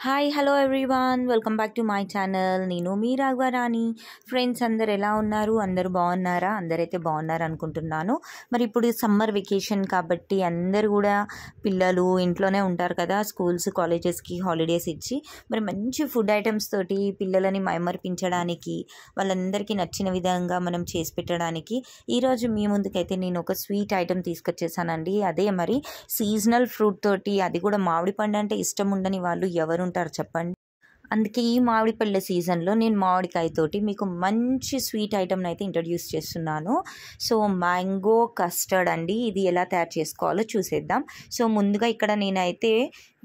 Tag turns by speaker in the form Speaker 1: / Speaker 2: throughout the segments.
Speaker 1: Hi hello everyone, welcome back to my channel. నేను మీ Raghavarani. Friends అందరు ఎలా ఉన్నారు? అందరూ బాగున్నారా? అందరైతే బాగున్నారు అనుకుంటున్నాను. మరి ఇప్పుడు సమ్మర్ వెకేషన్ కాబట్టి అందరూ కూడా పిల్లలు ఇంట్లోనే ఉంటారు కదా, స్కూల్స్ కాలేజెస్కి హాలిడేస్ ఇచ్చి మరి మంచి ఫుడ్ ఐటమ్స్ తోటి పిల్లలని మైమర్పించడానికి, వాళ్ళందరికీ నచ్చిన విధంగా మనం చేసి పెట్టడానికి ఈరోజు మీ ముందుకైతే నేను ఒక స్వీట్ ఐటమ్ తీసుకొచ్చేసానండి. అదే మరి సీజనల్ ఫ్రూట్ తోటి, అది కూడా మామిడి పండు అంటే ఇష్టం ఉండని వాళ్ళు ఎవరు ఉంటారు చెప్పండి. అందుకే ఈ మామిడి పళ్ళ సీజన్లో నేను మామిడికాయతోటి మీకు మంచి స్వీట్ ఐటమ్ని అయితే ఇంట్రడ్యూస్ చేస్తున్నాను. సో మ్యాంగో కస్టర్డ్ అండి. ఇది ఎలా తయారు చేసుకోవాలో చూసేద్దాం. సో ముందుగా ఇక్కడ నేనైతే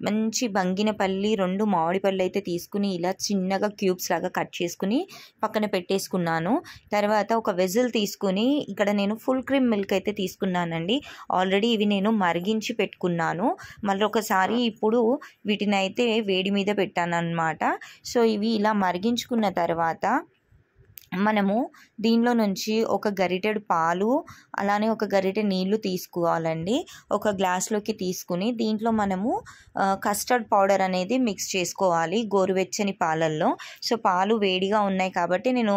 Speaker 1: మంచి బంగినపల్లి 2 మామిడి పళ్ళు అయితే తీసుకుని ఇలా చిన్నగా క్యూబ్స్ లాగా కట్ చేసుకుని పక్కన పెట్టేసుకున్నాను. తర్వాత ఒక వెజిల్ తీసుకుని ఇక్కడ నేను ఫుల్ క్రీమ్ మిల్క్ అయితే తీసుకున్నానండి. ఆల్రెడీ ఇవి నేను మరిగించి పెట్టుకున్నాను. మళ్ళీ ఒకసారి ఇప్పుడు వీటిని అయితే వేడి మీద పెట్టాను అన్నమాట. సో ఇవి ఇలా మరిగించుకున్న తర్వాత మనము దీనిలో నుంచి ఒక గరిటెడు పాలు, అలానే ఒక గరిటె నీళ్లు తీసుకోవాలండి. ఒక గ్లాస్లోకి తీసుకుని దీంట్లో మనము కస్టర్డ్ పౌడర్ అనేది మిక్స్ చేసుకోవాలి గోరువెచ్చని పాలల్లో. సో పాలు వేడిగా ఉన్నాయి కాబట్టి నేను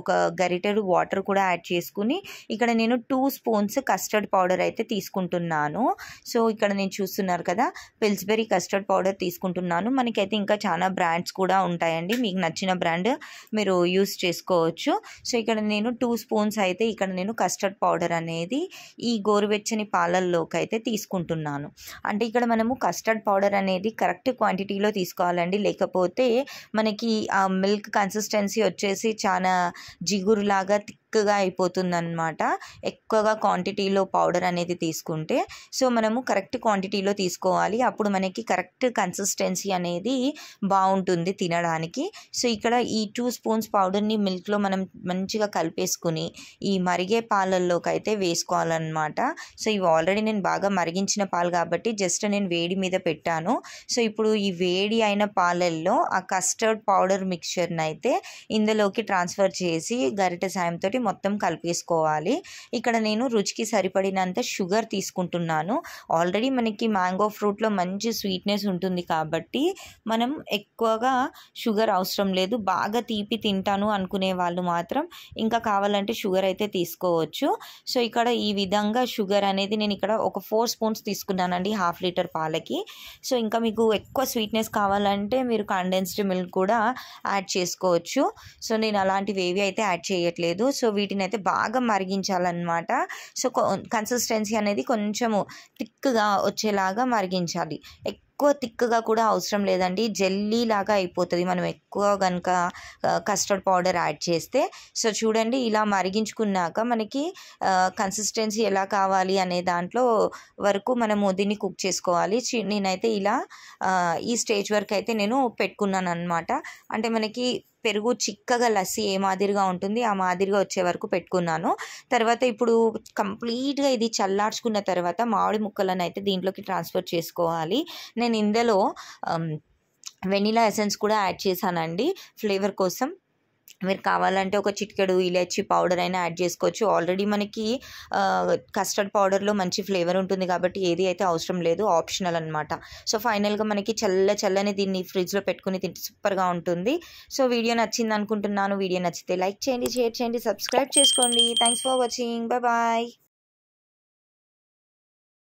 Speaker 1: ఒక గరిటెడు వాటర్ కూడా యాడ్ చేసుకుని ఇక్కడ నేను 2 స్పూన్స్ కస్టర్డ్ పౌడర్ అయితే తీసుకుంటున్నాను. సో ఇక్కడ నేను చూస్తున్నారు కదా, పిల్స్బెరీ కస్టర్డ్ పౌడర్ తీసుకుంటున్నాను. మనకైతే ఇంకా చాలా బ్రాండ్స్ కూడా ఉంటాయండి, మీకు నచ్చిన బ్రాండ్ మీరు యూస్ చేసుకోవచ్చు. సో ఇక్కడ నేను 2 స్పూన్స్ అయితే ఇక్కడ నేను కస్టర్డ్ పౌడర్ అనేది ఈ గోరువెచ్చని పాలల్లోకి అయితే తీసుకుంటున్నాను. అంటే ఇక్కడ మనము కస్టర్డ్ పౌడర్ అనేది కరెక్ట్ క్వాంటిటీలో తీసుకోవాలండి, లేకపోతే మనకి ఆ మిల్క్ కన్సిస్టెన్సీ వచ్చేసి చాలా జిగురులాగా థిక్గా అయిపోతుందన్నమాట, ఎక్కువగా క్వాంటిటీలో పౌడర్ అనేది తీసుకుంటే. సో మనము కరెక్ట్ క్వాంటిటీలో తీసుకోవాలి, అప్పుడు మనకి కరెక్ట్ కన్సిస్టెన్సీ అనేది బాగుంటుంది తినడానికి. సో ఇక్కడ ఈ 2 స్పూన్స్ పౌడర్ని మిల్క్లో మనం మంచిగా కలిపేసుకుని ఈ మరిగే పాలల్లోకి అయితే వేసుకోవాలన్నమాట. సో ఇవి ఆల్రెడీ నేను బాగా మరిగించిన పాలు కాబట్టి జస్ట్ నేను వేడి మీద పెట్టాను. సో ఇప్పుడు ఈ వేడి అయిన పాలల్లో ఆ కస్టర్డ్ పౌడర్ మిక్చర్ని అయితే ఇందులోకి ట్రాన్స్ఫర్ చేసి గరిటె సాయంతో మొత్తం కలిపేసుకోవాలి. ఇక్కడ నేను రుచికి సరిపడినంత షుగర్ తీసుకుంటున్నాను. ఆల్రెడీ మనకి మ్యాంగో ఫ్రూట్లో మంచి స్వీట్నెస్ ఉంటుంది కాబట్టి మనం ఎక్కువగా షుగర్ అవసరం లేదు. బాగా తీపి తింటాను అనుకునే వాళ్ళు మాత్రం ఇంకా కావాలంటే షుగర్ అయితే తీసుకోవచ్చు. సో ఇక్కడ ఈ విధంగా షుగర్ అనేది నేను ఇక్కడ ఒక 4 స్పూన్స్ తీసుకున్నానండి 1/2 లీటర్ పాలకి. సో ఇంకా మీకు ఎక్కువ స్వీట్నెస్ కావాలంటే మీరు కండెన్స్డ్ మిల్క్ కూడా యాడ్ చేసుకోవచ్చు. సో నేను అలాంటివి ఏవి అయితే యాడ్ చేయట్లేదు. సో వీటిని అయితే బాగా మరిగించాలన్నమాట. సో కన్సిస్టెన్సీ అనేది కొంచెము థిక్గా వచ్చేలాగా మరిగించాలి. ఎక్కువ థిక్గా కూడా అవసరం లేదండి, జెల్లీ లాగా అయిపోతుంది మనం ఎక్కువ కనుక కస్టర్డ్ పౌడర్ యాడ్ చేస్తే. సో చూడండి, ఇలా మరిగించుకున్నాక మనకి కన్సిస్టెన్సీ ఎలా కావాలి అనే దాంట్లో వరకు మనము దీన్ని కుక్ చేసుకోవాలి. నేనైతే ఇలా ఈ స్టేజ్ వరకు అయితే నేను పెట్టుకున్నాను అనమాట. అంటే మనకి పెరుగు చిక్కగా లస్సీ ఏ మాదిరిగా ఉంటుంది ఆ మాదిరిగా వచ్చే వరకు పెట్టుకున్నాను. తర్వాత ఇప్పుడు కంప్లీట్గా ఇది చల్లార్చుకున్న తర్వాత మామిడి ముక్కలను అయితే దీంట్లోకి ట్రాన్స్ఫర్ చేసుకోవాలి. నేను ఇందులో వెనిలా ఎసెన్స్ కూడా యాడ్ చేశానండి ఫ్లేవర్ కోసం. మీరు కావాలంటే ఒక చిటికెడు ఇలాచీ పౌడర్ అయినా యాడ్ చేసుకోవచ్చు. ఆల్రెడీ మనకి కస్టర్డ్ పౌడర్లో మంచి ఫ్లేవర్ ఉంటుంది కాబట్టి ఏది అయితే అవసరం లేదు, ఆప్షనల్ అనమాట. సో ఫైనల్గా మనకి చల్లని దీన్ని ఫ్రిడ్జ్లో పెట్టుకుని తింటే సూపర్గా ఉంటుంది. సో వీడియో నచ్చింది అనుకుంటున్నాను. వీడియో నచ్చితే లైక్ చేయండి, షేర్ చేయండి, సబ్స్క్రైబ్ చేసుకోండి. Thanks for watching. బాయ్.